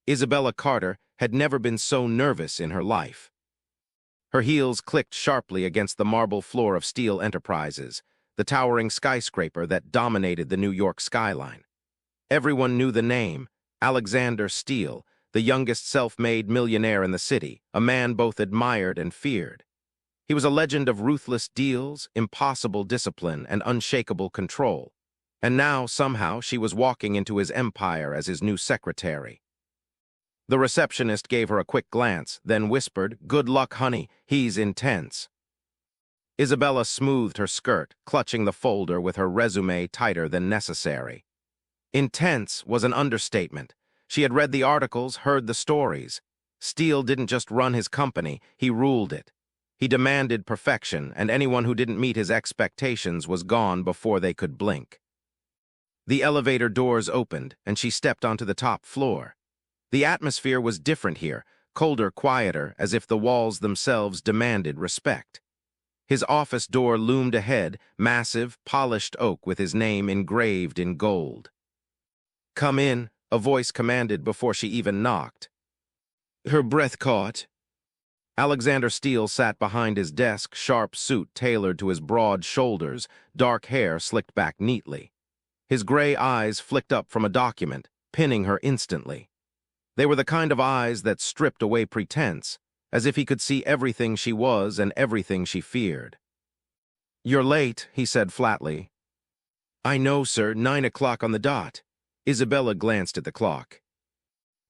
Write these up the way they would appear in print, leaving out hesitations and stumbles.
Isabella Carter had never been so nervous in her life. Her heels clicked sharply against the marble floor of Steele Enterprises, the towering skyscraper that dominated the New York skyline. Everyone knew the name, Alexander Steele, the youngest self-made millionaire in the city, a man both admired and feared. He was a legend of ruthless deals, impossible discipline, and unshakable control. And now, somehow, she was walking into his empire as his new secretary. The receptionist gave her a quick glance, then whispered, "Good luck, honey, he's intense." Isabella smoothed her skirt, clutching the folder with her resume tighter than necessary. Intense was an understatement. She had read the articles, heard the stories. Steele didn't just run his company, he ruled it. He demanded perfection, and anyone who didn't meet his expectations was gone before they could blink. The elevator doors opened, and she stepped onto the top floor. The atmosphere was different here, colder, quieter, as if the walls themselves demanded respect. His office door loomed ahead, massive, polished oak with his name engraved in gold. "Come in," a voice commanded before she even knocked. Her breath caught. Alexander Steele sat behind his desk, sharp suit tailored to his broad shoulders, dark hair slicked back neatly. His gray eyes flicked up from a document, pinning her instantly. They were the kind of eyes that stripped away pretense, as if he could see everything she was and everything she feared. "You're late," he said flatly. "I know, sir, 9 o'clock on the dot." Isabella glanced at the clock.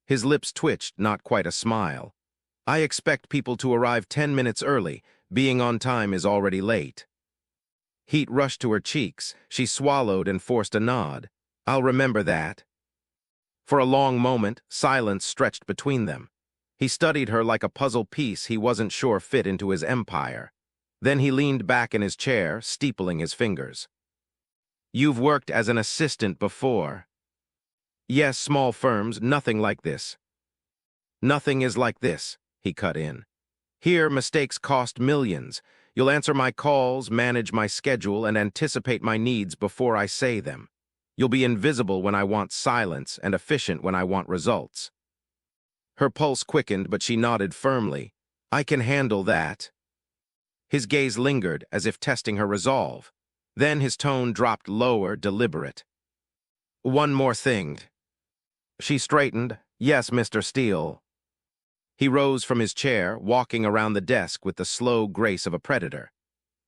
His lips twitched, not quite a smile. "I expect people to arrive 10 minutes early. Being on time is already late." Heat rushed to her cheeks. She swallowed and forced a nod. "I'll remember that." For a long moment, silence stretched between them. He studied her like a puzzle piece he wasn't sure fit into his empire. Then he leaned back in his chair, steepling his fingers. "You've worked as an assistant before." "Yes, small firms, nothing like this." "Nothing is like this," he cut in. "Here, mistakes cost millions. You'll answer my calls, manage my schedule, and anticipate my needs before I say them. You'll be invisible when I want silence and efficient when I want results." Her pulse quickened, but she nodded firmly. "I can handle that." His gaze lingered, as if testing her resolve. Then his tone dropped lower, deliberate. "One more thing." She straightened. "Yes, Mr. Steele." He rose from his chair, walking around the desk with the slow grace of a predator.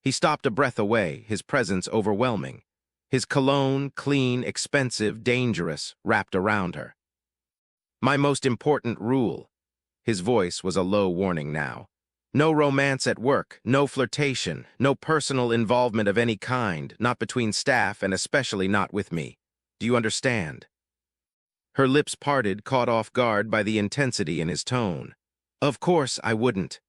He stopped a breath away, his presence overwhelming. His cologne, clean, expensive, dangerous, wrapped around her. "My most important rule." His voice was a low warning now. "No romance at work, no flirtation, no personal involvement of any kind, not between staff and especially not with me. Do you understand?" Her lips parted, caught off guard by the intensity in his tone. "Of course I wouldn't."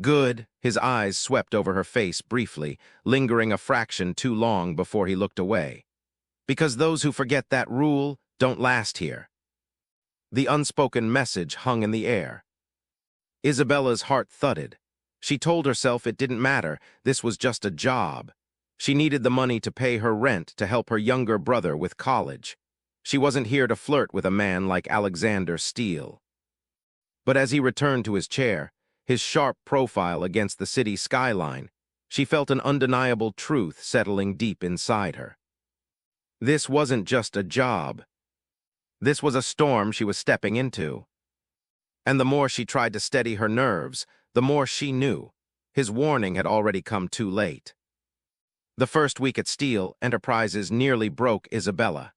"Good." His eyes swept over her face briefly, lingering a fraction too long before he looked away. "Because those who forget that rule don't last here." The unspoken message hung in the air. Isabella's heart thudded. She told herself it didn't matter, this was just a job. She needed the money to pay her rent, to help her younger brother with college. She wasn't here to flirt with a man like Alexander Steele. But as he returned to his chair, his sharp profile against the city skyline, she felt an undeniable truth settling deep inside her. This wasn't just a job. This was a storm she was stepping into. And the more she tried to steady her nerves, the more she knew. His warning had already come too late. The first week at Steele Enterprises nearly broke Isabella.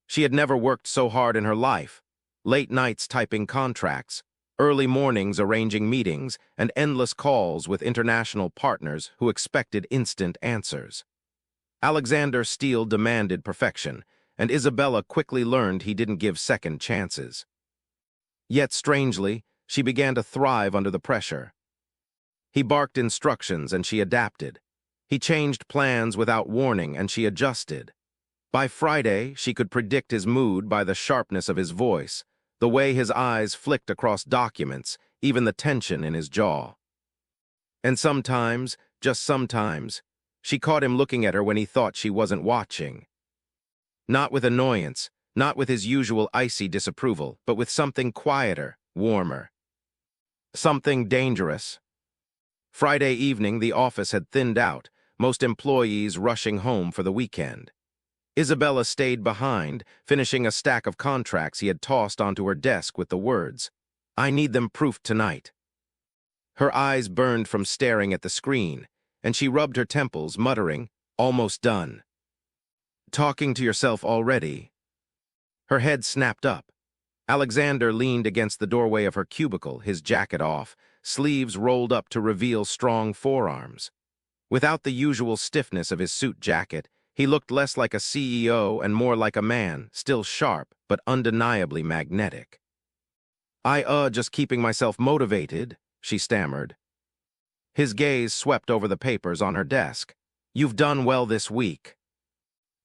She had never worked so hard in her life. Late nights typing contracts, early mornings arranging meetings, and endless calls with international partners who expected instant answers. Alexander Steele demanded perfection, and Isabella quickly learned he didn't give second chances. Yet, strangely, she began to thrive under the pressure. He barked instructions, and she adapted. He changed plans without warning, and she adjusted. By Friday, she could predict his mood by the sharpness of his voice, the way his eyes flicked across documents, even the tension in his jaw. And sometimes, just sometimes, she caught him looking at her when he thought she wasn't watching. Not with annoyance, not with his usual icy disapproval, but with something quieter, warmer. Something dangerous. Friday evening, the office had thinned out, most employees rushing home for the weekend. Isabella stayed behind, finishing a stack of contracts he had tossed onto her desk with the words, "I need them proofed tonight." Her eyes burned from staring at the screen, and she rubbed her temples, muttering, "Almost done." "Talking to yourself already?" Her head snapped up. Alexander leaned against the doorway of her cubicle, his jacket off, sleeves rolled up to reveal strong forearms. Without the usual stiffness of his suit jacket, he looked less like a CEO and more like a man, still sharp but undeniably magnetic. Just keeping myself motivated," she stammered. His gaze swept over the papers on her desk. "You've done well this week."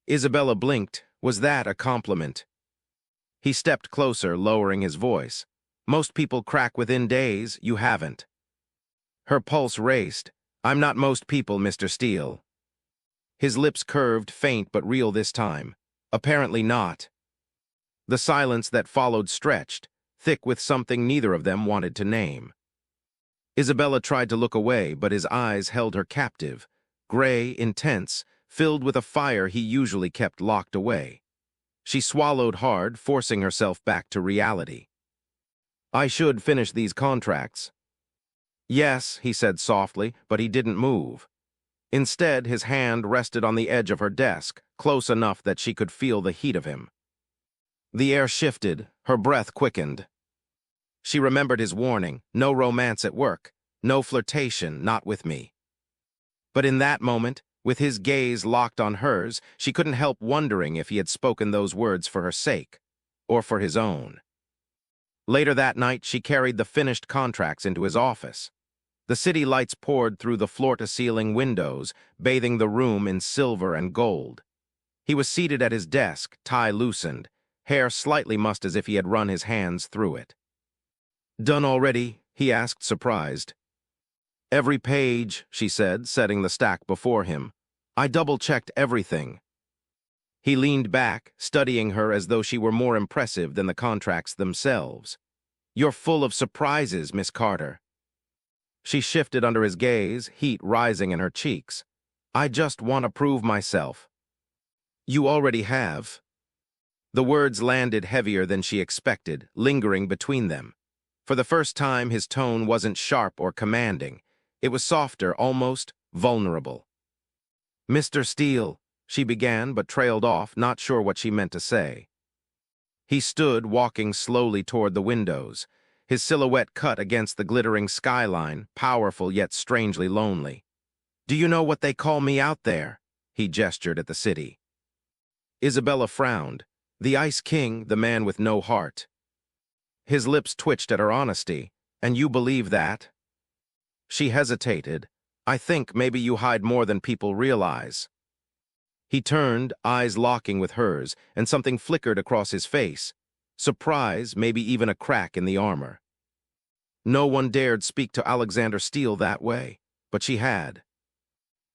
Isabella blinked. Was that a compliment? He stepped closer, lowering his voice. "Most people crack within days, you haven't." Her pulse raced. "I'm not most people, Mr. Steele." His lips curved, faint but real this time. "Apparently not." The silence that followed stretched, thick with something neither of them wanted to name. Isabella tried to look away, but his eyes held her captive, gray, intense, filled with a fire he usually kept locked away. She swallowed hard, forcing herself back to reality. "I should finish these contracts." "Yes," he said softly, but he didn't move. Instead, his hand rested on the edge of her desk, close enough that she could feel the heat of him. The air shifted, her breath quickened. She remembered his warning, no romance at work, no flirtation, not with me. But in that moment, with his gaze locked on hers, she couldn't help wondering if he had spoken those words for her sake, or for his own. Later that night, she carried the finished contracts into his office. The city lights poured through the floor-to-ceiling windows, bathing the room in silver and gold. He was seated at his desk, tie loosened, hair slightly mussed as if he had run his hands through it. "Done already?" he asked, surprised. "Every page," she said, setting the stack before him. "I double-checked everything." He leaned back, studying her as though she were more impressive than the contracts themselves. "You're full of surprises, Miss Carter." She shifted under his gaze, heat rising in her cheeks. "I just want to prove myself." "You already have." The words landed heavier than she expected, lingering between them. For the first time, his tone wasn't sharp or commanding. It was softer, almost vulnerable. "Mr. Steele," she began, but trailed off, not sure what she meant to say. He stood, walking slowly toward the windows, his silhouette cut against the glittering skyline, powerful yet strangely lonely. "Do you know what they call me out there?" He gestured at the city. Isabella frowned. "The Ice King, the man with no heart." His lips twitched at her honesty. "And you believe that?" She hesitated. "I think maybe you hide more than people realize." He turned, eyes locking with hers, and something flickered across his face. Surprise, maybe even a crack in the armor. No one dared speak to Alexander Steele that way, but she had.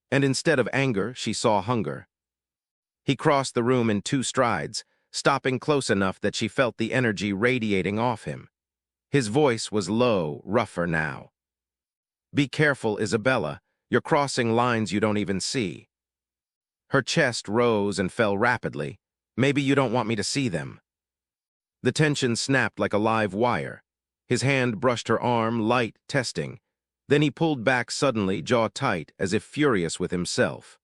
And instead of anger, she saw hunger. He crossed the room in 2 strides, stopping close enough that she felt the energy radiating off him. His voice was low, rougher now. "Be careful, Isabella. You're crossing lines you don't even see." Her chest rose and fell rapidly. "Maybe you don't want me to see them." The tension snapped like a live wire. His hand brushed her arm, light, testing. Then he pulled back suddenly, jaw tight, as if furious with himself.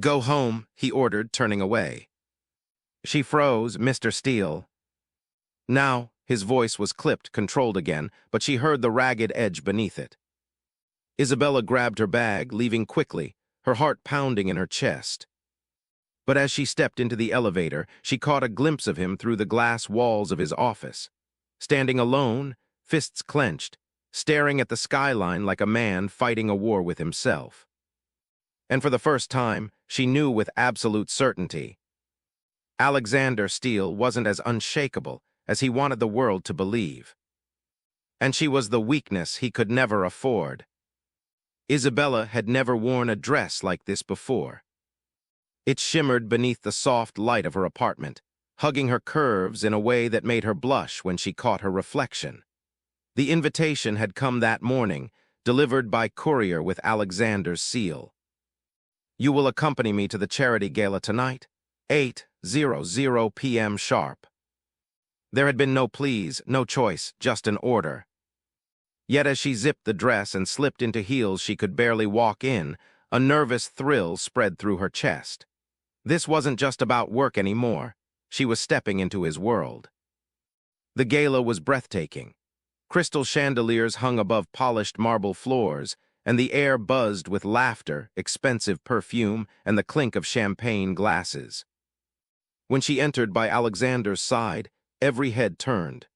"Go home," he ordered, turning away. She froze. "Mr. Steele." Now, his voice was clipped, controlled again, but she heard the ragged edge beneath it. Isabella grabbed her bag, leaving quickly, her heart pounding in her chest. But as she stepped into the elevator, she caught a glimpse of him through the glass walls of his office. Standing alone, fists clenched, staring at the skyline like a man fighting a war with himself. And for the first time, she knew with absolute certainty. Alexander Steele wasn't as unshakable as he wanted the world to believe. And she was the weakness he could never afford. Isabella had never worn a dress like this before. It shimmered beneath the soft light of her apartment, hugging her curves in a way that made her blush when she caught her reflection. The invitation had come that morning, delivered by courier with Alexander's seal. "You will accompany me to the charity gala tonight, 8:00 p.m. sharp." There had been no pleas, no choice, just an order. Yet as she zipped the dress and slipped into heels she could barely walk in, a nervous thrill spread through her chest. This wasn't just about work anymore. She was stepping into his world. The gala was breathtaking. Crystal chandeliers hung above polished marble floors, and the air buzzed with laughter, expensive perfume, and the clink of champagne glasses. When she entered by Alexander's side, every head turned.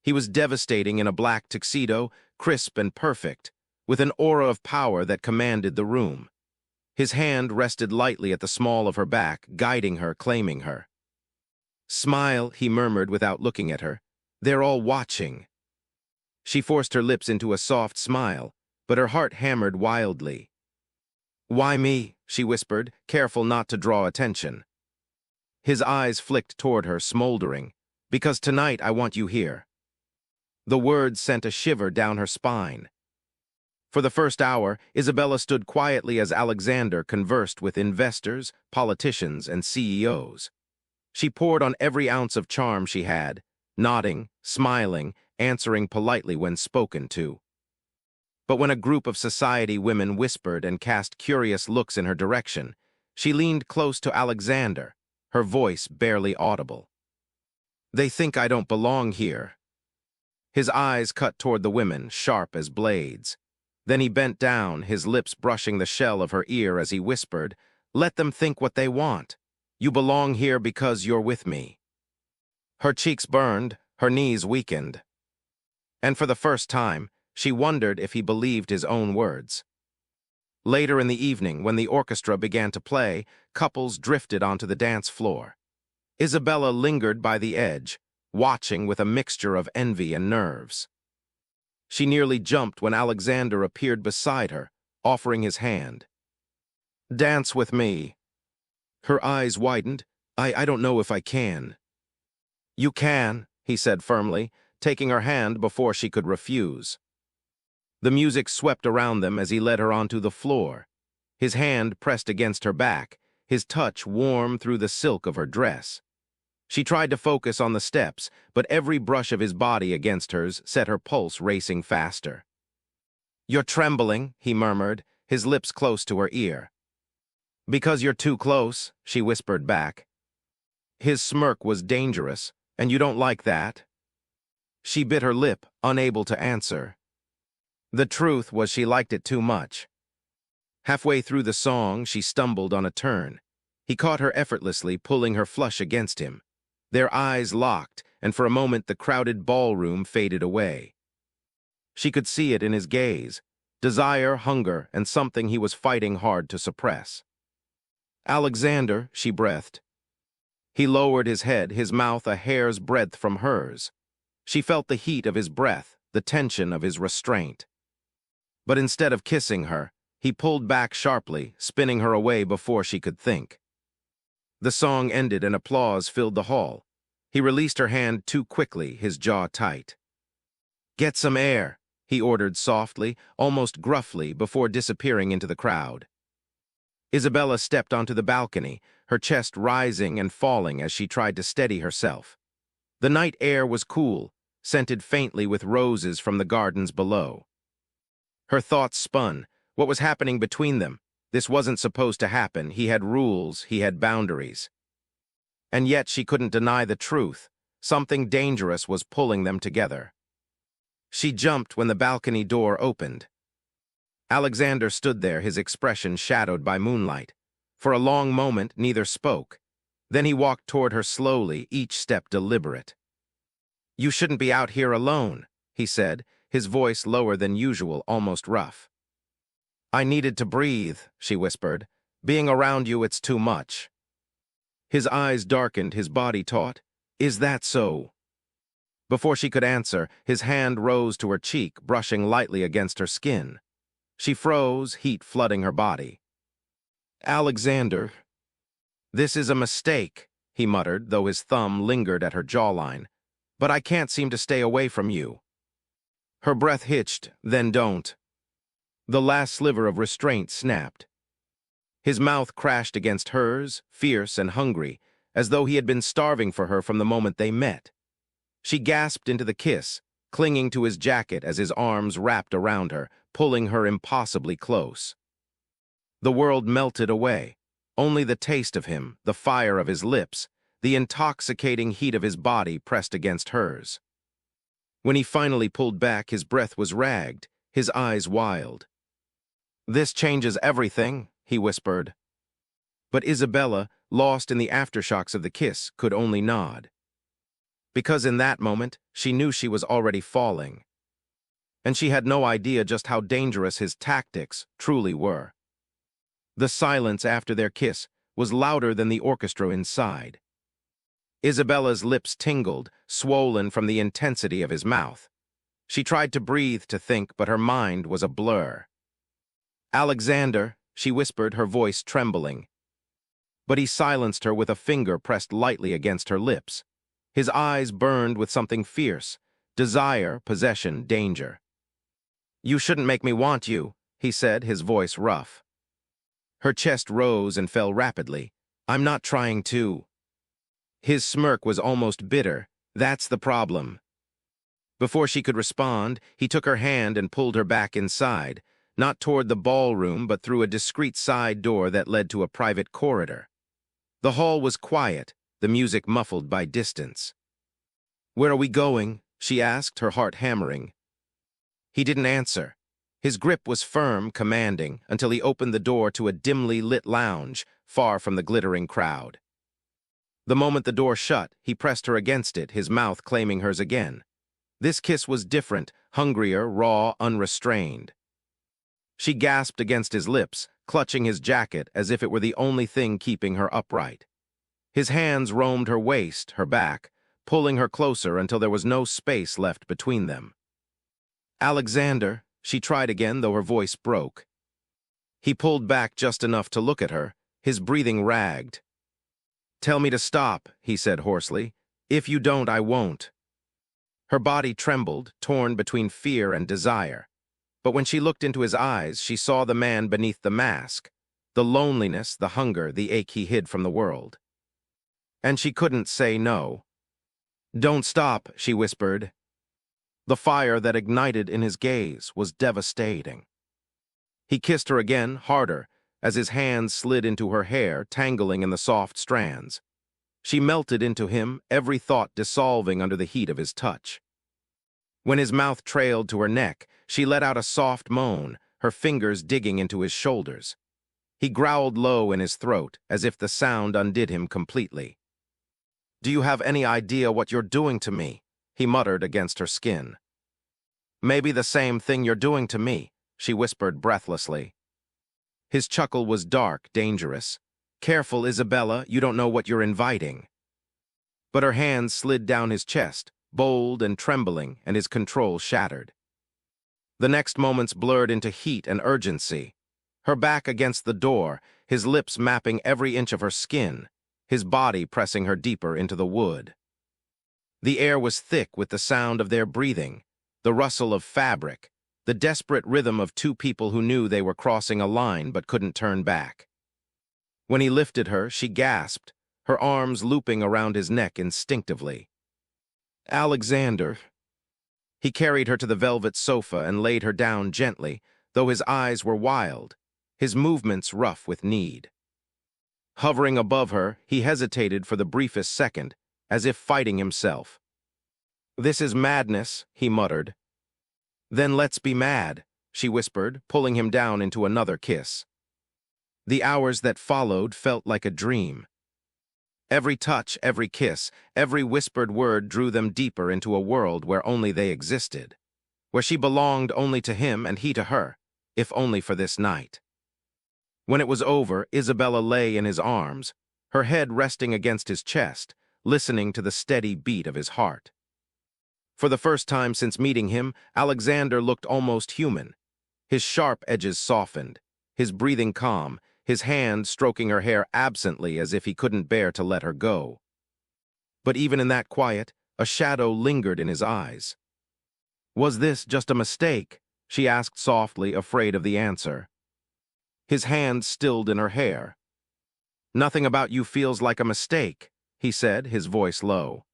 He was devastating in a black tuxedo, crisp and perfect, with an aura of power that commanded the room. His hand rested lightly at the small of her back, guiding her, claiming her. "Smile," he murmured without looking at her. "They're all watching." She forced her lips into a soft smile, but her heart hammered wildly. "Why me?" she whispered, careful not to draw attention. His eyes flicked toward her, smoldering. "Because tonight I want you here." The words sent a shiver down her spine. For the first hour, Isabella stood quietly as Alexander conversed with investors, politicians, and CEOs. She poured on every ounce of charm she had, nodding, smiling, answering politely when spoken to. But when a group of society women whispered and cast curious looks in her direction, she leaned close to Alexander, her voice barely audible. "They think I don't belong here." His eyes cut toward the women, sharp as blades. Then he bent down, his lips brushing the shell of her ear as he whispered, "Let them think what they want. You belong here because you're with me." Her cheeks burned, her knees weakened. And for the first time, she wondered if he believed his own words. Later in the evening, when the orchestra began to play, couples drifted onto the dance floor. Isabella lingered by the edge, watching with a mixture of envy and nerves. She nearly jumped when Alexander appeared beside her, offering his hand. "Dance with me." Her eyes widened. I don't know if I can." "You can," he said firmly, taking her hand before she could refuse. The music swept around them as he led her onto the floor. His hand pressed against her back, his touch warm through the silk of her dress. She tried to focus on the steps, but every brush of his body against hers set her pulse racing faster. "You're trembling," he murmured, his lips close to her ear. "Because you're too close," she whispered back. His smirk was dangerous, "And you don't like that?" She bit her lip, unable to answer. The truth was she liked it too much. Halfway through the song, she stumbled on a turn. He caught her effortlessly, pulling her flush against him. Their eyes locked, and for a moment the crowded ballroom faded away. She could see it in his gaze, desire, hunger, and something he was fighting hard to suppress. "Alexander," she breathed. He lowered his head, his mouth a hair's breadth from hers. She felt the heat of his breath, the tension of his restraint. But instead of kissing her, he pulled back sharply, spinning her away before she could think. The song ended and applause filled the hall. He released her hand too quickly, his jaw tight. "Get some air," he ordered softly, almost gruffly, before disappearing into the crowd. Isabella stepped onto the balcony, her chest rising and falling as she tried to steady herself. The night air was cool, scented faintly with roses from the gardens below. Her thoughts spun. What was happening between them? This wasn't supposed to happen. He had rules, he had boundaries. And yet she couldn't deny the truth. Something dangerous was pulling them together. She jumped when the balcony door opened. Alexander stood there, his expression shadowed by moonlight. For a long moment, neither spoke. Then he walked toward her slowly, each step deliberate. "You shouldn't be out here alone," he said, his voice lower than usual, almost rough. "I needed to breathe," she whispered. "Being around you, it's too much." His eyes darkened, his body taut. "Is that so?" Before she could answer, his hand rose to her cheek, brushing lightly against her skin. She froze, heat flooding her body. "Alexander, this is a mistake," he muttered, though his thumb lingered at her jawline. "But I can't seem to stay away from you." Her breath hitched, "Then don't." The last sliver of restraint snapped. His mouth crashed against hers, fierce and hungry, as though he had been starving for her from the moment they met. She gasped into the kiss, clinging to his jacket as his arms wrapped around her, pulling her impossibly close. The world melted away. Only the taste of him, the fire of his lips, the intoxicating heat of his body pressed against hers. When he finally pulled back, his breath was ragged, his eyes wild. "This changes everything," he whispered. But Isabella, lost in the aftershocks of the kiss, could only nod. Because in that moment, she knew she was already falling. And she had no idea just how dangerous his tactics truly were. The silence after their kiss was louder than the orchestra inside. Isabella's lips tingled, swollen from the intensity of his mouth. She tried to breathe, to think, but her mind was a blur. "Alexander," she whispered, her voice trembling. But he silenced her with a finger pressed lightly against her lips. His eyes burned with something fierce: desire, possession, danger. "You shouldn't make me want you," he said, his voice rough. Her chest rose and fell rapidly. "I'm not trying to." His smirk was almost bitter. "That's the problem." Before she could respond, he took her hand and pulled her back inside, not toward the ballroom, but through a discreet side door that led to a private corridor. The hall was quiet, the music muffled by distance. "Where are we going?" she asked, her heart hammering. He didn't answer. His grip was firm, commanding, until he opened the door to a dimly lit lounge, far from the glittering crowd. The moment the door shut, he pressed her against it, his mouth claiming hers again. This kiss was different, hungrier, raw, unrestrained. She gasped against his lips, clutching his jacket as if it were the only thing keeping her upright. His hands roamed her waist, her back, pulling her closer until there was no space left between them. "Alexander," she tried again, though her voice broke. He pulled back just enough to look at her, his breathing ragged. "Tell me to stop," he said hoarsely. "If you don't, I won't." Her body trembled, torn between fear and desire. But when she looked into his eyes, she saw the man beneath the mask, the loneliness, the hunger, the ache he hid from the world. And she couldn't say no. "Don't stop," she whispered. The fire that ignited in his gaze was devastating. He kissed her again, harder, as his hands slid into her hair, tangling in the soft strands. She melted into him, every thought dissolving under the heat of his touch. When his mouth trailed to her neck, she let out a soft moan, her fingers digging into his shoulders. He growled low in his throat, as if the sound undid him completely. "Do you have any idea what you're doing to me?" he muttered against her skin. "Maybe the same thing you're doing to me," she whispered breathlessly. His chuckle was dark, dangerous. "Careful, Isabella, you don't know what you're inviting." But her hands slid down his chest, bold and trembling, and his control shattered. The next moments blurred into heat and urgency. Her back against the door, his lips mapping every inch of her skin, his body pressing her deeper into the wood. The air was thick with the sound of their breathing, the rustle of fabric, the desperate rhythm of two people who knew they were crossing a line but couldn't turn back. When he lifted her, she gasped, her arms looping around his neck instinctively. "Alexander." He carried her to the velvet sofa and laid her down gently, though his eyes were wild, his movements rough with need. Hovering above her, he hesitated for the briefest second, as if fighting himself. "This is madness," he muttered. "Then let's be mad," she whispered, pulling him down into another kiss. The hours that followed felt like a dream. Every touch, every kiss, every whispered word drew them deeper into a world where only they existed, where she belonged only to him and he to her, if only for this night. When it was over, Isabella lay in his arms, her head resting against his chest, listening to the steady beat of his heart. For the first time since meeting him, Alexander looked almost human. His sharp edges softened, his breathing calm, his hand stroking her hair absently as if he couldn't bear to let her go. But even in that quiet, a shadow lingered in his eyes. Was this just a mistake? She asked softly, afraid of the answer. His hand stilled in her hair. Nothing about you feels like a mistake, he said, his voice low.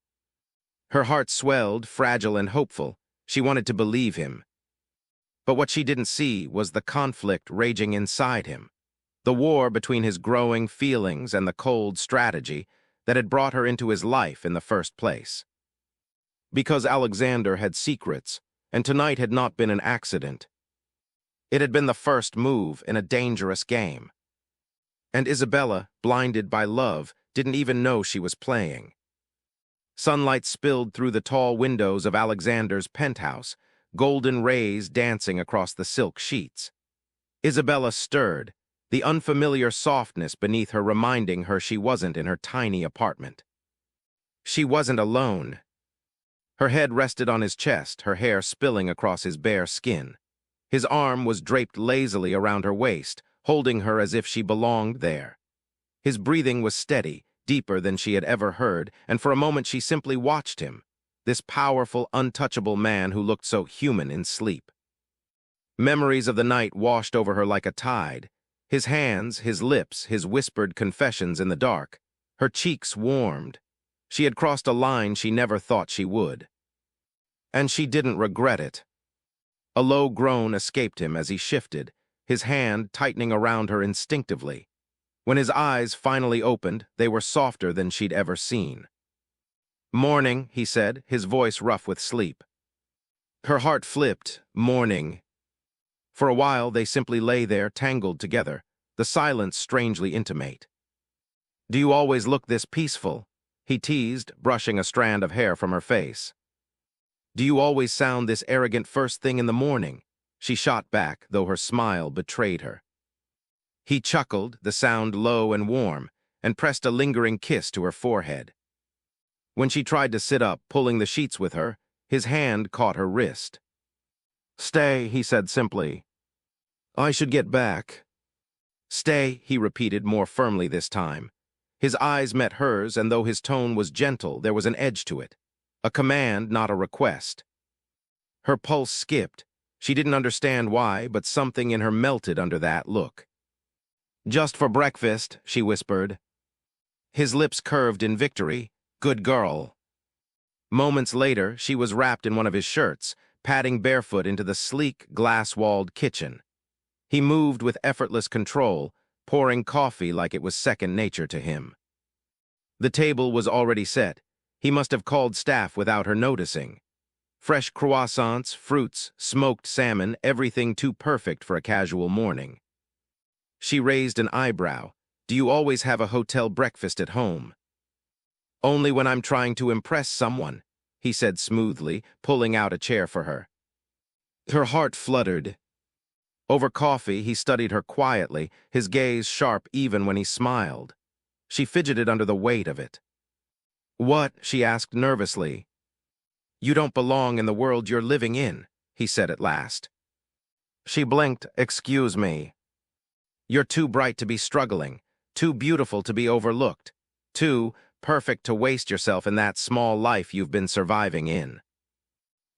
Her heart swelled, fragile and hopeful. She wanted to believe him. But what she didn't see was the conflict raging inside him, the war between his growing feelings and the cold strategy that had brought her into his life in the first place. Because Alexander had secrets, and tonight had not been an accident. It had been the first move in a dangerous game. And Isabella, blinded by love, didn't even know she was playing. Sunlight spilled through the tall windows of Alexander's penthouse, golden rays dancing across the silk sheets. Isabella stirred, the unfamiliar softness beneath her reminding her she wasn't in her tiny apartment. She wasn't alone. Her head rested on his chest, her hair spilling across his bare skin. His arm was draped lazily around her waist, holding her as if she belonged there. His breathing was steady, deeper than she had ever heard, and for a moment she simply watched him, this powerful, untouchable man who looked so human in sleep. Memories of the night washed over her like a tide. His hands, his lips, his whispered confessions in the dark. Her cheeks warmed. She had crossed a line she never thought she would. And she didn't regret it. A low groan escaped him as he shifted, his hand tightening around her instinctively. When his eyes finally opened, they were softer than she'd ever seen. Morning, he said, his voice rough with sleep. Her heart flipped. Morning. For a while, they simply lay there, tangled together, the silence strangely intimate. Do you always look this peaceful? He teased, brushing a strand of hair from her face. Do you always sound this arrogant first thing in the morning? She shot back, though her smile betrayed her. He chuckled, the sound low and warm, and pressed a lingering kiss to her forehead. When she tried to sit up, pulling the sheets with her, his hand caught her wrist. Stay, he said simply. I should get back. Stay, he repeated more firmly this time. His eyes met hers, and though his tone was gentle, there was an edge to it. A command, not a request. Her pulse skipped. She didn't understand why, but something in her melted under that look. Just for breakfast, she whispered. His lips curved in victory. Good girl. Moments later, she was wrapped in one of his shirts, padding barefoot into the sleek, glass-walled kitchen. He moved with effortless control, pouring coffee like it was second nature to him. The table was already set. He must have called staff without her noticing. Fresh croissants, fruits, smoked salmon, everything too perfect for a casual morning. She raised an eyebrow. Do you always have a hotel breakfast at home? Only when I'm trying to impress someone, he said smoothly, pulling out a chair for her. Her heart fluttered. Over coffee, he studied her quietly, his gaze sharp even when he smiled. She fidgeted under the weight of it. What? She asked nervously. You don't belong in the world you're living in, he said at last. She blinked. Excuse me. You're too bright to be struggling, too beautiful to be overlooked, too perfect to waste yourself in that small life you've been surviving in.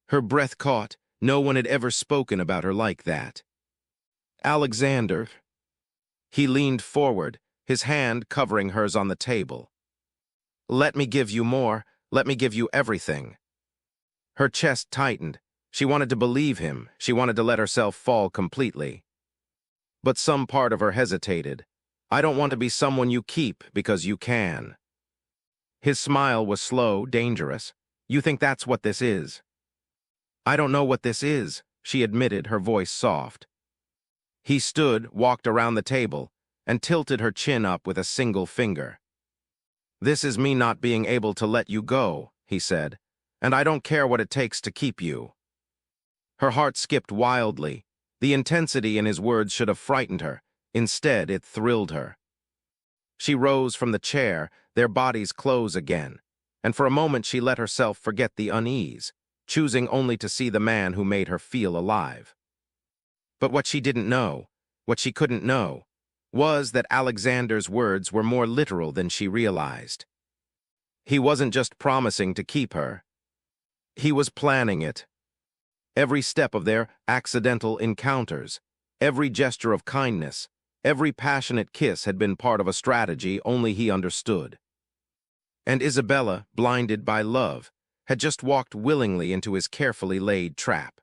Her breath caught. No one had ever spoken about her like that. Alexander. He leaned forward, his hand covering hers on the table. Let me give you more. Let me give you everything. Her chest tightened. She wanted to believe him. She wanted to let herself fall completely. But some part of her hesitated. I don't want to be someone you keep because you can. His smile was slow, dangerous. You think that's what this is? I don't know what this is, she admitted, her voice soft. He stood, walked around the table, and tilted her chin up with a single finger. This is me not being able to let you go, he said, and I don't care what it takes to keep you. Her heart skipped wildly. The intensity in his words should have frightened her. Instead, it thrilled her. She rose from the chair, their bodies close again, and for a moment she let herself forget the unease, choosing only to see the man who made her feel alive. But what she didn't know, what she couldn't know, was that Alexander's words were more literal than she realized. He wasn't just promising to keep her. He was planning it. Every step of their accidental encounters, every gesture of kindness, every passionate kiss had been part of a strategy only he understood. And Isabella, blinded by love, had just walked willingly into his carefully laid trap.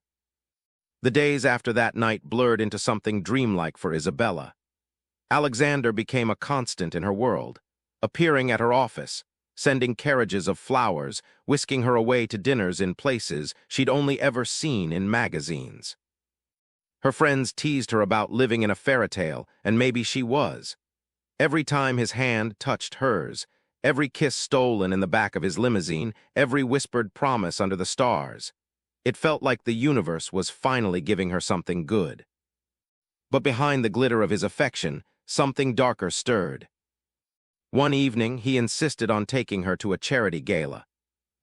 The days after that night blurred into something dreamlike for Isabella. Alexander became a constant in her world, appearing at her office, sending carriages of flowers, whisking her away to dinners in places she'd only ever seen in magazines. Her friends teased her about living in a fairy tale, and maybe she was. Every time his hand touched hers, every kiss stolen in the back of his limousine, every whispered promise under the stars, it felt like the universe was finally giving her something good. But behind the glitter of his affection, something darker stirred. One evening, he insisted on taking her to a charity gala.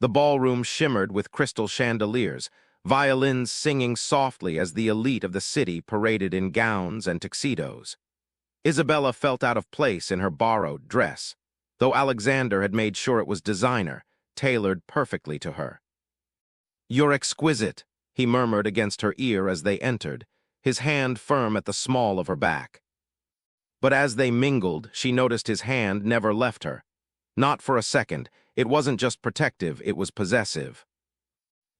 The ballroom shimmered with crystal chandeliers, violins singing softly as the elite of the city paraded in gowns and tuxedos. Isabella felt out of place in her borrowed dress, though Alexander had made sure it was designer, tailored perfectly to her. "You're exquisite," he murmured against her ear as they entered, his hand firm at the small of her back. But as they mingled, she noticed his hand never left her. Not for a second. It wasn't just protective, it was possessive.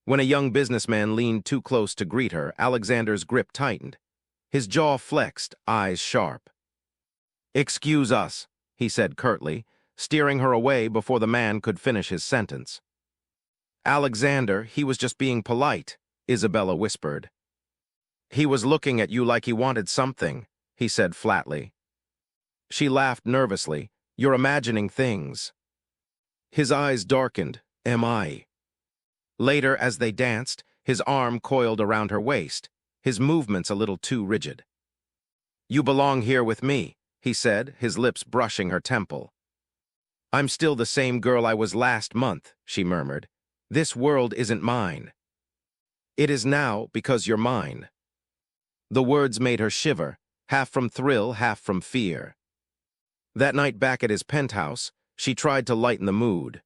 When a young businessman leaned too close to greet her, Alexander's grip tightened. His jaw flexed, eyes sharp. "Excuse us," he said curtly, steering her away before the man could finish his sentence. "Alexander, he was just being polite," Isabella whispered. "He was looking at you like he wanted something," he said flatly. She laughed nervously. "You're imagining things." His eyes darkened. "Am I?" Later, as they danced, his arm coiled around her waist, his movements a little too rigid. "You belong here with me," he said, his lips brushing her temple. "I'm still the same girl I was last month," she murmured. "This world isn't mine." "It is now because you're mine." The words made her shiver, half from thrill, half from fear. That night back at his penthouse, she tried to lighten the mood.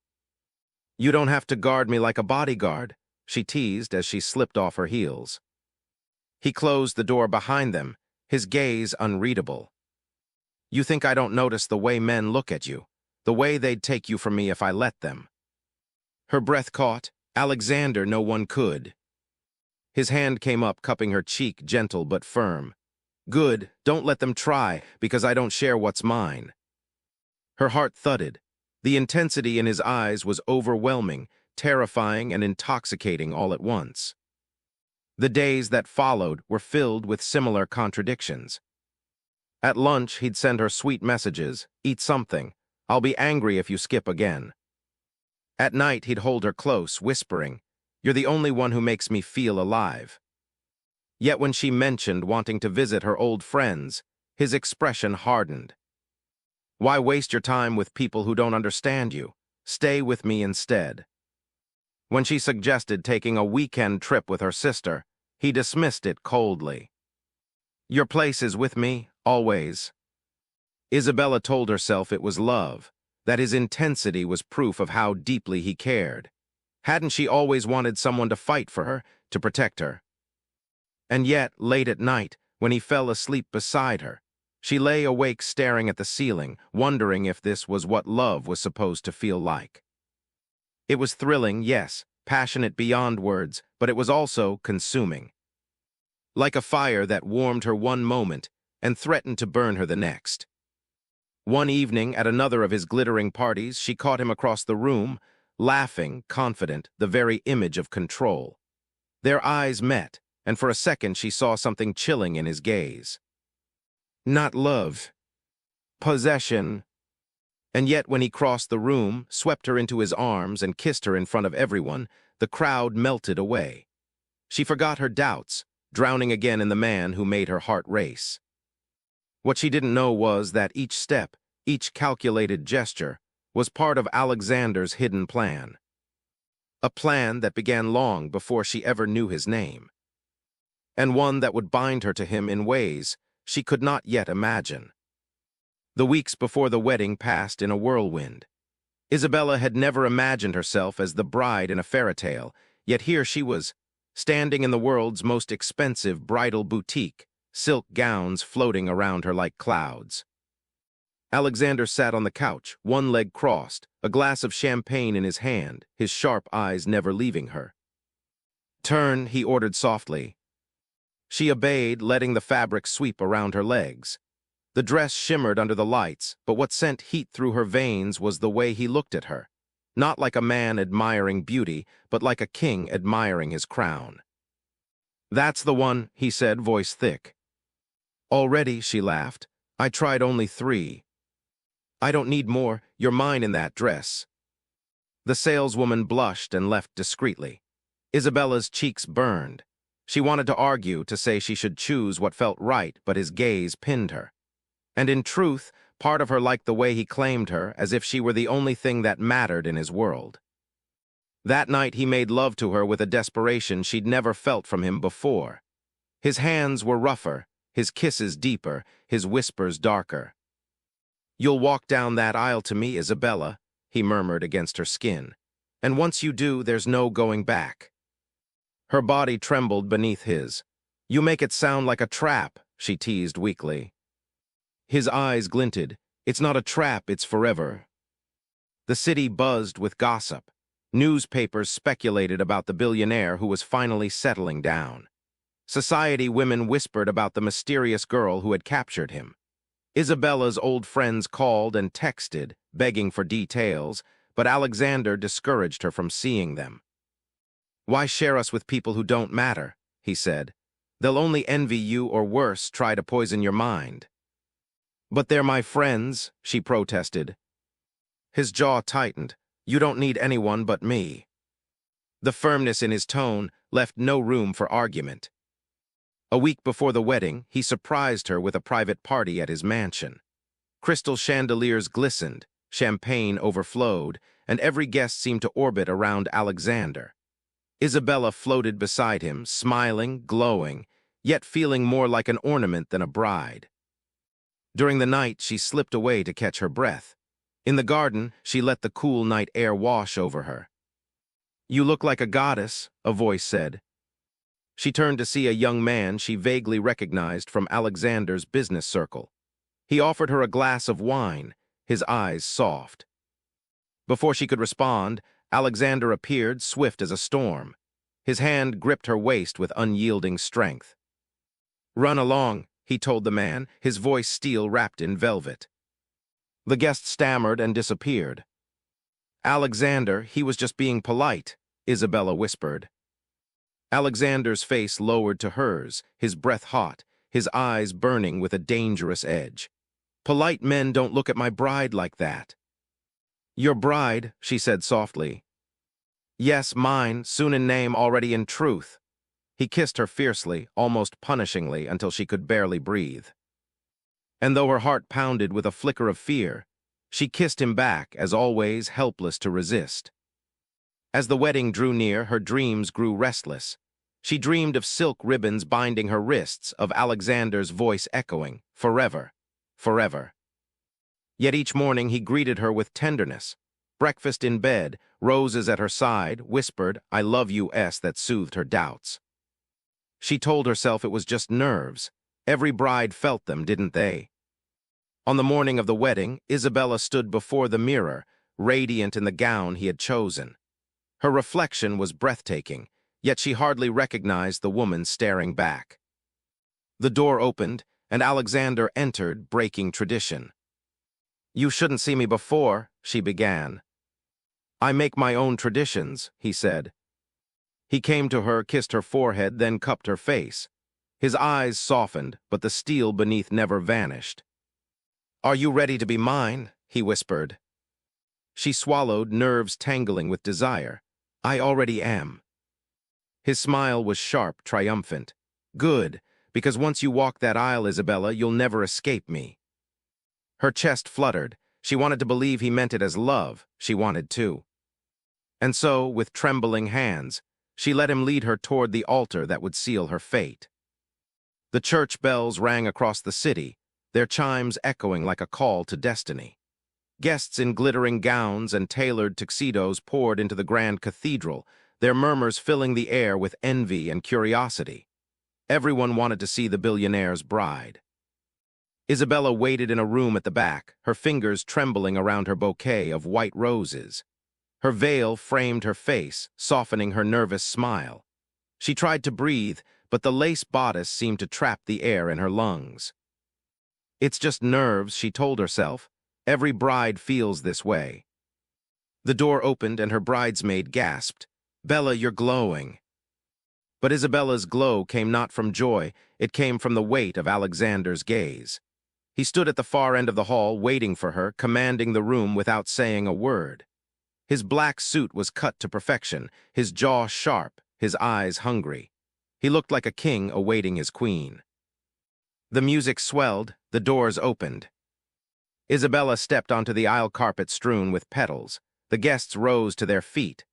"You don't have to guard me like a bodyguard," she teased as she slipped off her heels. He closed the door behind them, his gaze unreadable. "You think I don't notice the way men look at you, the way they'd take you from me if I let them." Her breath caught. "Alexander, no one could." His hand came up, cupping her cheek, gentle but firm. "Good, don't let them try, because I don't share what's mine." Her heart thudded. The intensity in his eyes was overwhelming, terrifying and intoxicating all at once. The days that followed were filled with similar contradictions. At lunch, he'd send her sweet messages, "Eat something. I'll be angry if you skip again." At night, he'd hold her close, whispering, "You're the only one who makes me feel alive." Yet when she mentioned wanting to visit her old friends, his expression hardened. "Why waste your time with people who don't understand you? Stay with me instead." When she suggested taking a weekend trip with her sister, he dismissed it coldly. "Your place is with me, always." Isabella told herself it was love, that his intensity was proof of how deeply he cared. Hadn't she always wanted someone to fight for her, to protect her? And yet, late at night, when he fell asleep beside her, she lay awake staring at the ceiling, wondering if this was what love was supposed to feel like. It was thrilling, yes, passionate beyond words, but it was also consuming. Like a fire that warmed her one moment and threatened to burn her the next. One evening, at another of his glittering parties, she caught him across the room, laughing, confident, the very image of control. Their eyes met, and for a second she saw something chilling in his gaze. Not love. Possession. And yet when he crossed the room, swept her into his arms, and kissed her in front of everyone, the crowd melted away. She forgot her doubts, drowning again in the man who made her heart race. What she didn't know was that each step, each calculated gesture, was part of Alexander's hidden plan. A plan that began long before she ever knew his name. And one that would bind her to him in ways she could not yet imagine. The weeks before the wedding passed in a whirlwind. Isabella had never imagined herself as the bride in a fairy tale, yet here she was, standing in the world's most expensive bridal boutique, silk gowns floating around her like clouds. Alexander sat on the couch, one leg crossed, a glass of champagne in his hand, his sharp eyes never leaving her. "Turn," he ordered softly. She obeyed, letting the fabric sweep around her legs. The dress shimmered under the lights, but what sent heat through her veins was the way he looked at her. Not like a man admiring beauty, but like a king admiring his crown. "That's the one," he said, voice thick. "Already," she laughed. "I tried only 3. I don't need more. You're mine in that dress." The saleswoman blushed and left discreetly. Isabella's cheeks burned. She wanted to argue, to say she should choose what felt right, but his gaze pinned her. And in truth, part of her liked the way he claimed her, as if she were the only thing that mattered in his world. That night he made love to her with a desperation she'd never felt from him before. His hands were rougher, his kisses deeper, his whispers darker. "You'll walk down that aisle to me, Isabella," he murmured against her skin. "And once you do, there's no going back." Her body trembled beneath his. "You make it sound like a trap," she teased weakly. His eyes glinted. "It's not a trap, it's forever." The city buzzed with gossip. Newspapers speculated about the billionaire who was finally settling down. Society women whispered about the mysterious girl who had captured him. Isabella's old friends called and texted, begging for details, but Alexander discouraged her from seeing them. "Why share us with people who don't matter?" he said. "They'll only envy you or worse, try to poison your mind." "But they're my friends," she protested. His jaw tightened. "You don't need anyone but me." The firmness in his tone left no room for argument. A week before the wedding, he surprised her with a private party at his mansion. Crystal chandeliers glistened, champagne overflowed, and every guest seemed to orbit around Alexander. Isabella floated beside him, smiling, glowing, yet feeling more like an ornament than a bride. During the night, she slipped away to catch her breath. In the garden, she let the cool night air wash over her. "You look like a goddess," a voice said. She turned to see a young man she vaguely recognized from Alexander's business circle. He offered her a glass of wine, his eyes soft. Before she could respond, Alexander appeared, swift as a storm. His hand gripped her waist with unyielding strength. "Run along," he told the man, his voice steel wrapped in velvet. The guest stammered and disappeared. "Alexander, he was just being polite," Isabella whispered. Alexander's face lowered to hers, his breath hot, his eyes burning with a dangerous edge. "Polite men don't look at my bride like that." "Your bride," she said softly. "Yes, mine, soon in name, already in truth." He kissed her fiercely, almost punishingly, until she could barely breathe. And though her heart pounded with a flicker of fear, she kissed him back, as always, helpless to resist. As the wedding drew near, her dreams grew restless. She dreamed of silk ribbons binding her wrists, of Alexander's voice echoing, "Forever, forever." Yet each morning he greeted her with tenderness. Breakfast in bed, roses at her side, whispered, "I love you" that soothed her doubts. She told herself it was just nerves. Every bride felt them, didn't they? On the morning of the wedding, Isabella stood before the mirror, radiant in the gown he had chosen. Her reflection was breathtaking, yet she hardly recognized the woman staring back. The door opened, and Alexander entered, breaking tradition. "You shouldn't see me before," she began. "I make my own traditions," he said. He came to her, kissed her forehead, then cupped her face. His eyes softened, but the steel beneath never vanished. "Are you ready to be mine?" he whispered. She swallowed, nerves tangling with desire. "I already am." His smile was sharp, triumphant. "Good, because once you walk that aisle, Isabella, you'll never escape me." Her chest fluttered. She wanted to believe he meant it as love. She wanted to. And so, with trembling hands, she let him lead her toward the altar that would seal her fate. The church bells rang across the city, their chimes echoing like a call to destiny. Guests in glittering gowns and tailored tuxedos poured into the grand cathedral, their murmurs filling the air with envy and curiosity. Everyone wanted to see the billionaire's bride. Isabella waited in a room at the back, her fingers trembling around her bouquet of white roses. Her veil framed her face, softening her nervous smile. She tried to breathe, but the lace bodice seemed to trap the air in her lungs. It's just nerves, she told herself. Every bride feels this way. The door opened and her bridesmaid gasped, "Bella, you're glowing." But Isabella's glow came not from joy, it came from the weight of Alexander's gaze. He stood at the far end of the hall, waiting for her, commanding the room without saying a word. His black suit was cut to perfection, his jaw sharp, his eyes hungry. He looked like a king awaiting his queen. The music swelled, the doors opened. Isabella stepped onto the aisle carpet strewn with petals. The guests rose to their feet.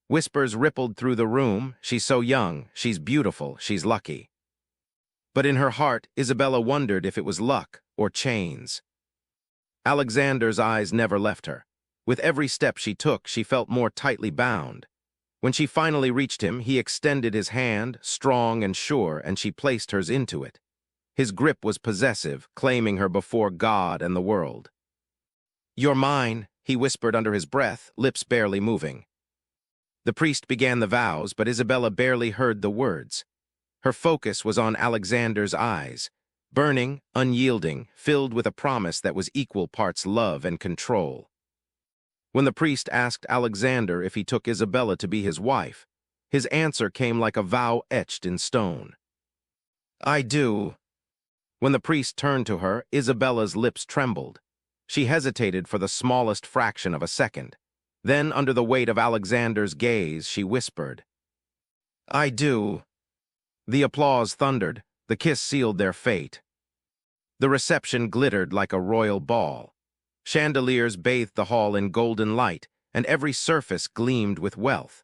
Whispers rippled through the room, "She's so young, she's beautiful, she's lucky." But in her heart, Isabella wondered if it was luck or chains. Alexander's eyes never left her. With every step she took, she felt more tightly bound. When she finally reached him, he extended his hand, strong and sure, and she placed hers into it. His grip was possessive, claiming her before God and the world. "You're mine," he whispered under his breath, lips barely moving. The priest began the vows, but Isabella barely heard the words. Her focus was on Alexander's eyes, burning, unyielding, filled with a promise that was equal parts love and control. When the priest asked Alexander if he took Isabella to be his wife, his answer came like a vow etched in stone. "I do." When the priest turned to her, Isabella's lips trembled. She hesitated for the smallest fraction of a second. Then, under the weight of Alexander's gaze, she whispered, "I do." The applause thundered. The kiss sealed their fate. The reception glittered like a royal ball. Chandeliers bathed the hall in golden light, and every surface gleamed with wealth.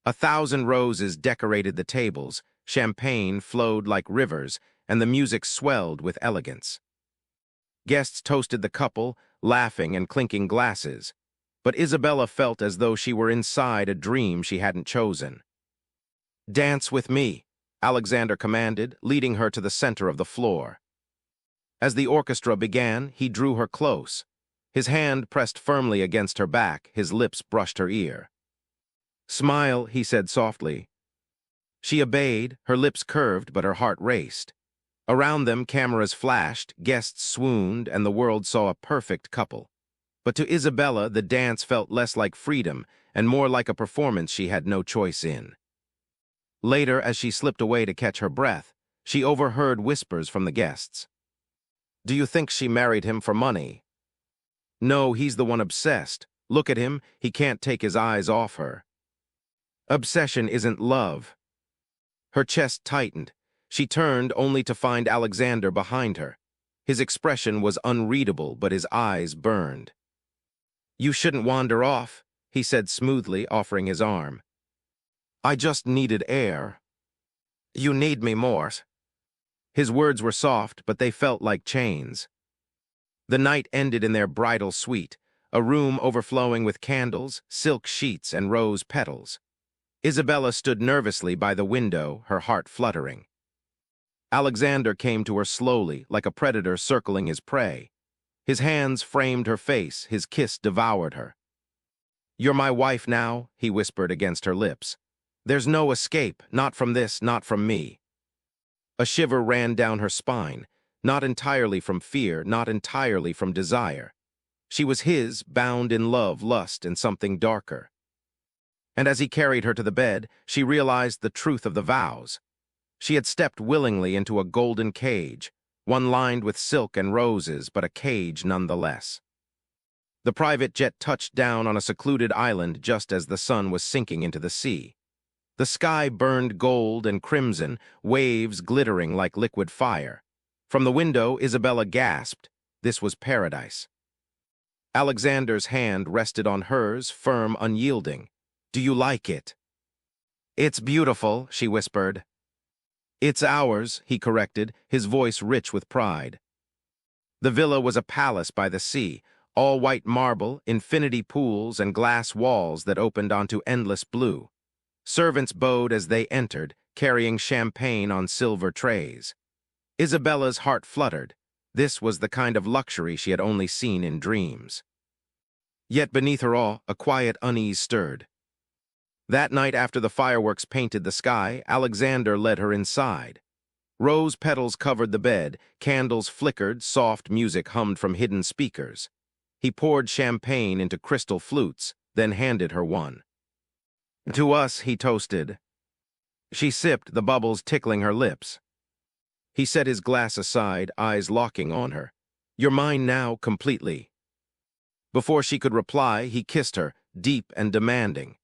1,000 roses decorated the tables, champagne flowed like rivers, and the music swelled with elegance. Guests toasted the couple, laughing and clinking glasses, but Isabella felt as though she were inside a dream she hadn't chosen. "Dance with me," Alexander commanded, leading her to the center of the floor. As the orchestra began, he drew her close. His hand pressed firmly against her back, his lips brushed her ear. "Smile," he said softly. She obeyed, her lips curved, but her heart raced. Around them, cameras flashed, guests swooned, and the world saw a perfect couple. But to Isabella, the dance felt less like freedom and more like a performance she had no choice in. Later, as she slipped away to catch her breath, she overheard whispers from the guests. "Do you think she married him for money?" "No, he's the one obsessed. Look at him, he can't take his eyes off her." "Obsession isn't love." Her chest tightened. She turned only to find Alexander behind her. His expression was unreadable, but his eyes burned. "You shouldn't wander off," he said smoothly, offering his arm. "I just needed air." "You need me more." His words were soft, but they felt like chains. The night ended in their bridal suite, a room overflowing with candles, silk sheets, and rose petals. Isabella stood nervously by the window, her heart fluttering. Alexander came to her slowly, like a predator circling his prey. His hands framed her face, his kiss devoured her. "You're my wife now," he whispered against her lips. "There's no escape, not from this, not from me." A shiver ran down her spine, not entirely from fear, not entirely from desire. She was his, bound in love, lust, and something darker. And as he carried her to the bed, she realized the truth of the vows. She had stepped willingly into a golden cage, one lined with silk and roses, but a cage nonetheless. The private jet touched down on a secluded island just as the sun was sinking into the sea. The sky burned gold and crimson, waves glittering like liquid fire. From the window, Isabella gasped. This was paradise. Alexander's hand rested on hers, firm, unyielding. "Do you like it?" "It's beautiful," she whispered. "It's ours," he corrected, his voice rich with pride. The villa was a palace by the sea, All white marble, infinity pools, and glass walls that opened onto endless blue. Servants bowed as they entered, carrying champagne on silver trays. Isabella's heart fluttered. This was the kind of luxury she had only seen in dreams. Yet beneath her awe, a quiet unease stirred. That night after the fireworks painted the sky, Alexander led her inside. Rose petals covered the bed, candles flickered, soft music hummed from hidden speakers. He poured champagne into crystal flutes, then handed her one. "To us," he toasted. She sipped, the bubbles tickling her lips. He set his glass aside, eyes locking on her. "You're mine now, completely." Before she could reply, he kissed her, deep and demanding.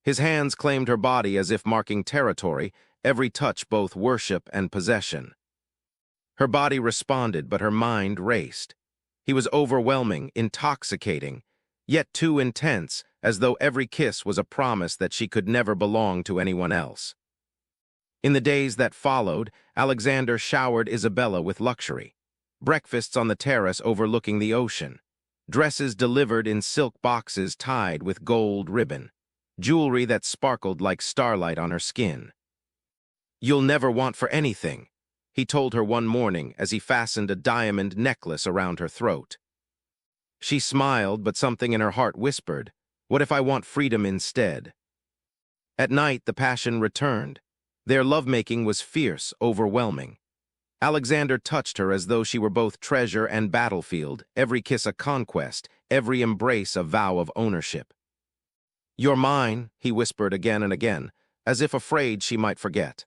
His hands claimed her body as if marking territory, every touch both worship and possession. Her body responded, but her mind raced. He was overwhelming, intoxicating, yet too intense, as though every kiss was a promise that she could never belong to anyone else. In the days that followed, Alexander showered Isabella with luxury. Breakfasts on the terrace overlooking the ocean. Dresses delivered in silk boxes tied with gold ribbon. Jewelry that sparkled like starlight on her skin. "You'll never want for anything," he told her one morning as he fastened a diamond necklace around her throat. She smiled, but something in her heart whispered, "What if I want freedom instead?" At night, the passion returned. Their lovemaking was fierce, overwhelming. Alexander touched her as though she were both treasure and battlefield, every kiss a conquest, every embrace a vow of ownership. "You're mine," he whispered again and again, as if afraid she might forget.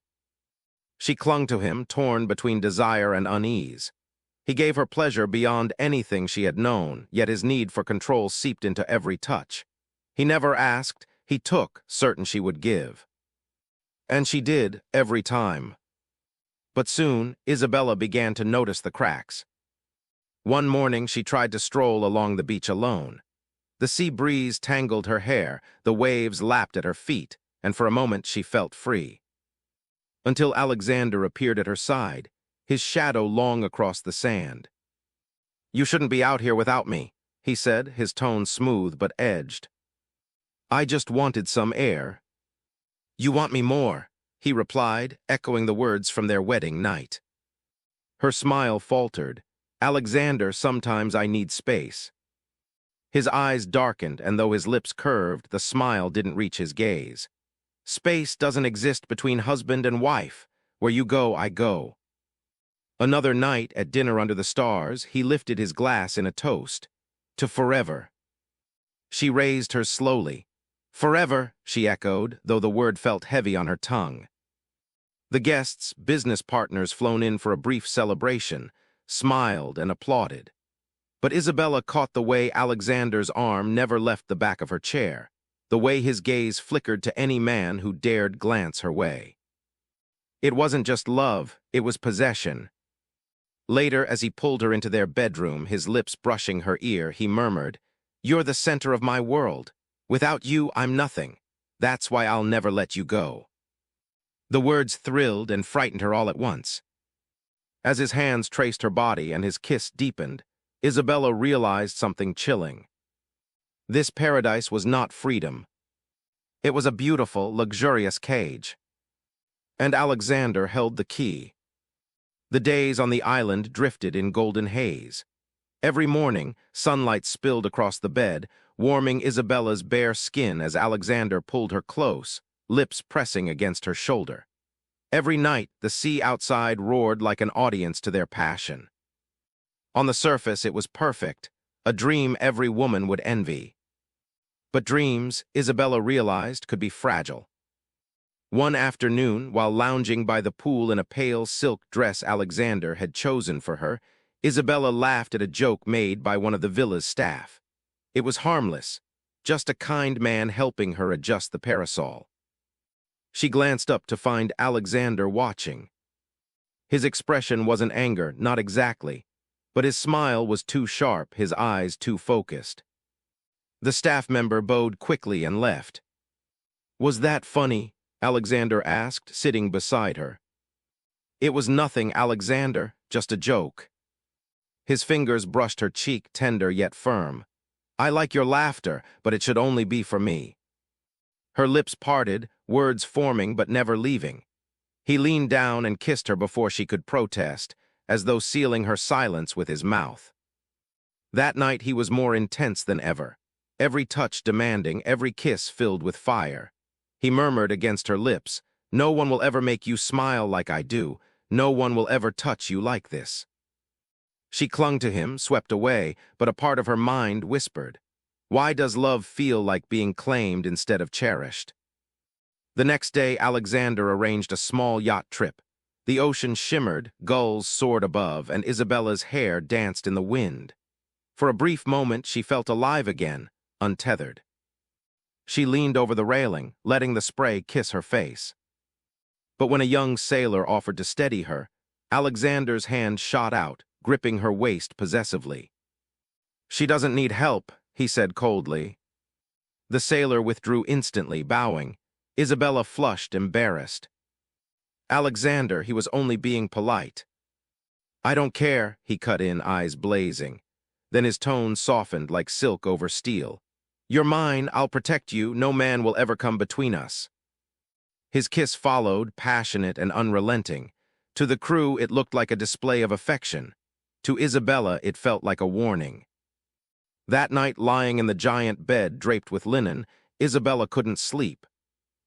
She clung to him, torn between desire and unease. He gave her pleasure beyond anything she had known, yet his need for control seeped into every touch. He never asked, he took, certain she would give. And she did, every time. But soon, Isabella began to notice the cracks. One morning, she tried to stroll along the beach alone. The sea breeze tangled her hair, the waves lapped at her feet, and for a moment she felt free. Until Alexander appeared at her side, his shadow long across the sand. "You shouldn't be out here without me," he said, his tone smooth but edged. "I just wanted some air." "You want me more," he replied, echoing the words from their wedding night. Her smile faltered. "Alexander, sometimes I need space." His eyes darkened, and though his lips curved, the smile didn't reach his gaze. "Space doesn't exist between husband and wife. Where you go, I go." Another night, at dinner under the stars, he lifted his glass in a toast. "To forever." She raised hers slowly. "Forever," she echoed, though the word felt heavy on her tongue. The guests, business partners flown in for a brief celebration, smiled and applauded. But Isabella caught the way Alexander's arm never left the back of her chair, the way his gaze flickered to any man who dared glance her way. It wasn't just love, it was possession. Later, as he pulled her into their bedroom, his lips brushing her ear, he murmured, "You're the center of my world. Without you, I'm nothing. That's why I'll never let you go." The words thrilled and frightened her all at once. As his hands traced her body and his kiss deepened, Isabella realized something chilling. This paradise was not freedom. It was a beautiful, luxurious cage. And Alexander held the key. The days on the island drifted in golden haze. Every morning, sunlight spilled across the bed, warming Isabella's bare skin as Alexander pulled her close, lips pressing against her shoulder. Every night, the sea outside roared like an audience to their passion. On the surface, it was perfect, a dream every woman would envy. But dreams, Isabella realized, could be fragile. One afternoon, while lounging by the pool in a pale silk dress Alexander had chosen for her, Isabella laughed at a joke made by one of the villa's staff. It was harmless, just a kind man helping her adjust the parasol. She glanced up to find Alexander watching. His expression wasn't anger, not exactly, but his smile was too sharp, his eyes too focused. The staff member bowed quickly and left. "Was that funny?" Alexander asked, sitting beside her. "It was nothing, Alexander, just a joke." His fingers brushed her cheek, tender yet firm. "I like your laughter, but it should only be for me." Her lips parted, words forming but never leaving. He leaned down and kissed her before she could protest, as though sealing her silence with his mouth. That night he was more intense than ever, every touch demanding, every kiss filled with fire. He murmured against her lips, "No one will ever make you smile like I do. No one will ever touch you like this." She clung to him, swept away, but a part of her mind whispered, "Why does love feel like being claimed instead of cherished?" The next day, Alexander arranged a small yacht trip. The ocean shimmered, gulls soared above, and Isabella's hair danced in the wind. For a brief moment, she felt alive again, untethered. She leaned over the railing, letting the spray kiss her face. But when a young sailor offered to steady her, Alexander's hand shot out, gripping her waist possessively. "She doesn't need help," he said coldly. The sailor withdrew instantly, bowing. Isabella flushed, embarrassed. "Alexander," he was only being polite. "I don't care," he cut in, eyes blazing. Then his tone softened like silk over steel. "You're mine, I'll protect you, no man will ever come between us." His kiss followed, passionate and unrelenting. To the crew, it looked like a display of affection. To Isabella, it felt like a warning. That night, lying in the giant bed draped with linen, Isabella couldn't sleep.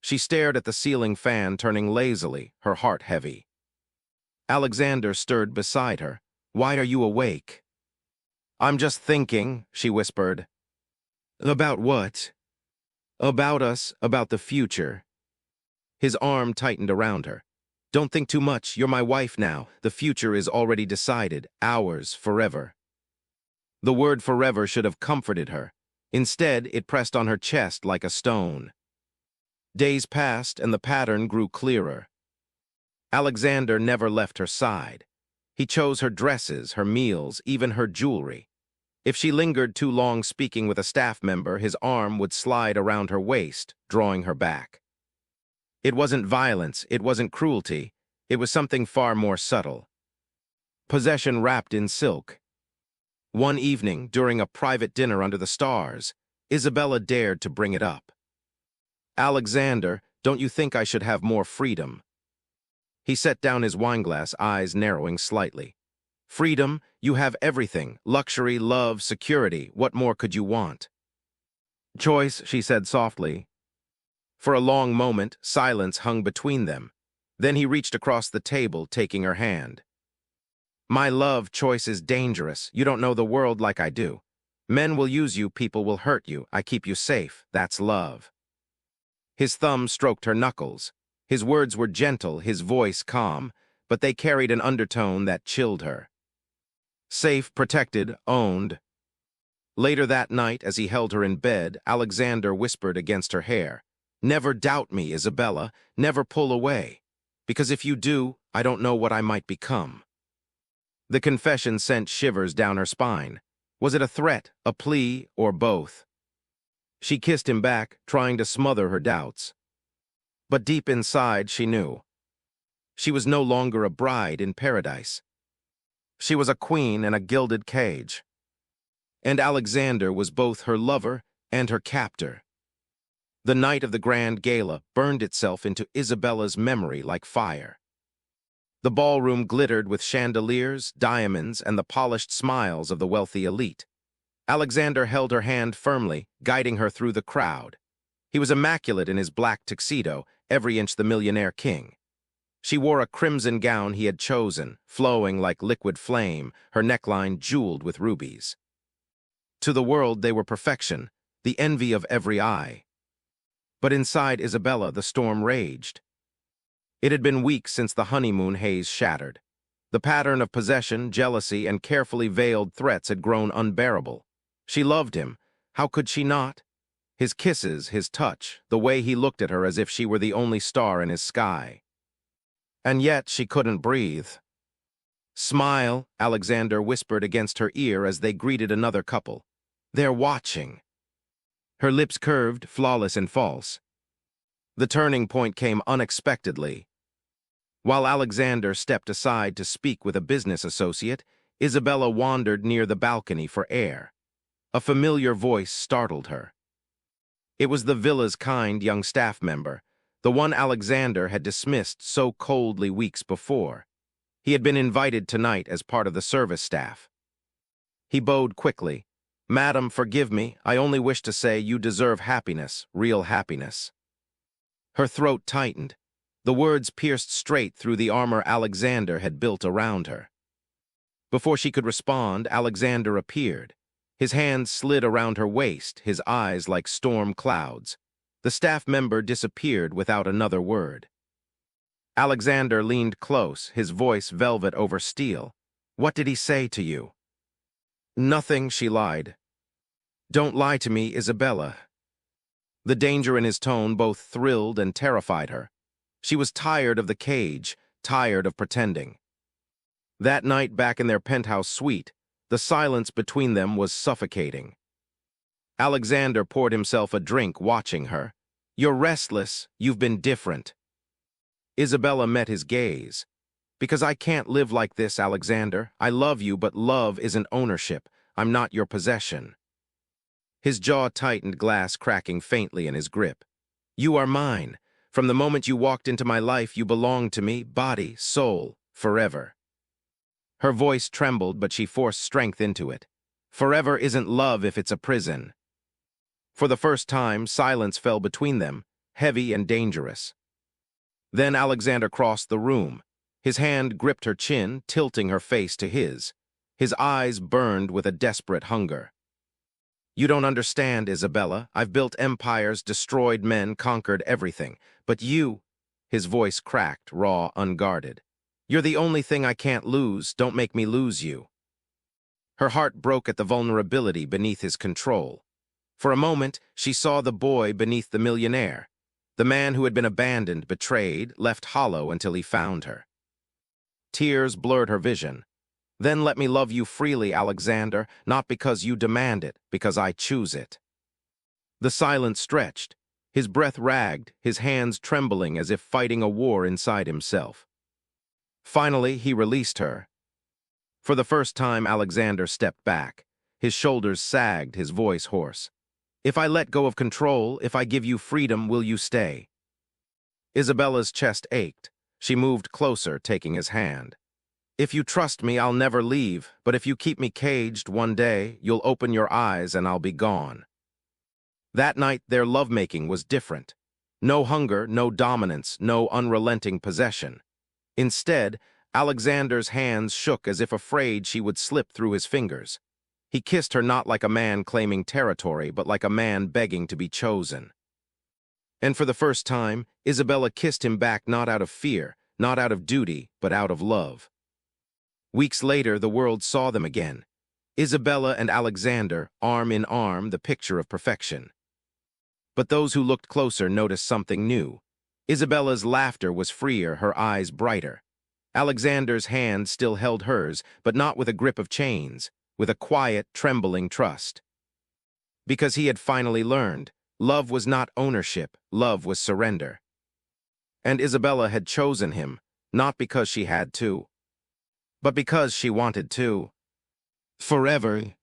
She stared at the ceiling fan, turning lazily, her heart heavy. Alexander stirred beside her. "Why are you awake?" "I'm just thinking," she whispered. "About what?" "About us, about the future." His arm tightened around her. "Don't think too much, you're my wife now. The future is already decided, ours forever." The word forever should have comforted her. Instead, it pressed on her chest like a stone. Days passed, and the pattern grew clearer. Alexander never left her side. He chose her dresses, her meals, even her jewelry. If she lingered too long speaking with a staff member, his arm would slide around her waist, drawing her back. It wasn't violence, it wasn't cruelty, it was something far more subtle. Possession wrapped in silk. One evening, during a private dinner under the stars, Isabella dared to bring it up. "Alexander, don't you think I should have more freedom?" He set down his wineglass, eyes narrowing slightly. "Freedom? You have everything. Luxury, love, security. What more could you want?" "Choice," she said softly. For a long moment, silence hung between them. Then he reached across the table, taking her hand. "My love, choice is dangerous. You don't know the world like I do. Men will use you, people will hurt you. I keep you safe. That's love." His thumb stroked her knuckles. His words were gentle, his voice calm, but they carried an undertone that chilled her. Safe, protected, owned. Later that night, as he held her in bed, Alexander whispered against her hair, "Never doubt me, Isabella. Never pull away. Because if you do, I don't know what I might become." The confession sent shivers down her spine. Was it a threat, a plea, or both? She kissed him back, trying to smother her doubts. But deep inside, she knew. She was no longer a bride in paradise. She was a queen in a gilded cage. And Alexander was both her lover and her captor. The night of the grand gala burned itself into Isabella's memory like fire. The ballroom glittered with chandeliers, diamonds, and the polished smiles of the wealthy elite. Alexander held her hand firmly, guiding her through the crowd. He was immaculate in his black tuxedo, every inch the millionaire king. She wore a crimson gown he had chosen, flowing like liquid flame, her neckline jeweled with rubies. To the world they were perfection, the envy of every eye. But inside Isabella the storm raged. It had been weeks since the honeymoon haze shattered. The pattern of possession, jealousy, and carefully veiled threats had grown unbearable. She loved him. How could she not? His kisses, his touch, the way he looked at her as if she were the only star in his sky. And yet she couldn't breathe. "Smile," Alexander whispered against her ear as they greeted another couple. "They're watching." Her lips curved, flawless and false. The turning point came unexpectedly. While Alexander stepped aside to speak with a business associate, Isabella wandered near the balcony for air. A familiar voice startled her. It was the villa's kind young staff member, the one Alexander had dismissed so coldly weeks before. He had been invited tonight as part of the service staff. He bowed quickly. "Madam, forgive me. I only wish to say you deserve happiness, real happiness." Her throat tightened. The words pierced straight through the armor Alexander had built around her. Before she could respond, Alexander appeared. His hands slid around her waist, his eyes like storm clouds. The staff member disappeared without another word. Alexander leaned close, his voice velvet over steel. "What did he say to you?" "Nothing," she lied. "Don't lie to me, Isabella." The danger in his tone both thrilled and terrified her. She was tired of the cage, tired of pretending. That night back in their penthouse suite, the silence between them was suffocating. Alexander poured himself a drink, watching her. "You're restless. You've been different." Isabella met his gaze. "Because I can't live like this, Alexander. I love you, but love isn't ownership. I'm not your possession." His jaw tightened, glass cracking faintly in his grip. "You are mine. From the moment you walked into my life, you belonged to me, body, soul, forever." Her voice trembled, but she forced strength into it. "Forever isn't love if it's a prison." For the first time, silence fell between them, heavy and dangerous. Then Alexander crossed the room. His hand gripped her chin, tilting her face to his. His eyes burned with a desperate hunger. "You don't understand, Isabella. I've built empires, destroyed men, conquered everything. But you—" His voice cracked, raw, unguarded. "You're the only thing I can't lose. Don't make me lose you." Her heart broke at the vulnerability beneath his control. For a moment, she saw the boy beneath the millionaire, the man who had been abandoned, betrayed, left hollow until he found her. Tears blurred her vision. "Then let me love you freely, Alexander, not because you demand it, because I choose it." The silence stretched. His breath ragged, his hands trembling as if fighting a war inside himself. Finally, he released her. For the first time, Alexander stepped back. His shoulders sagged, his voice hoarse. "If I let go of control, if I give you freedom, will you stay?" Isabella's chest ached. She moved closer, taking his hand. "If you trust me, I'll never leave, but if you keep me caged, one day, you'll open your eyes and I'll be gone." That night, their lovemaking was different. No hunger, no dominance, no unrelenting possession. Instead, Alexander's hands shook as if afraid she would slip through his fingers. He kissed her not like a man claiming territory, but like a man begging to be chosen. And for the first time, Isabella kissed him back not out of fear, not out of duty, but out of love. Weeks later, the world saw them again. Isabella and Alexander, arm in arm, the picture of perfection. But those who looked closer noticed something new. Isabella's laughter was freer, her eyes brighter. Alexander's hand still held hers, but not with a grip of chains, with a quiet, trembling trust. Because he had finally learned, love was not ownership, love was surrender. And Isabella had chosen him, not because she had to, but because she wanted to. Forever.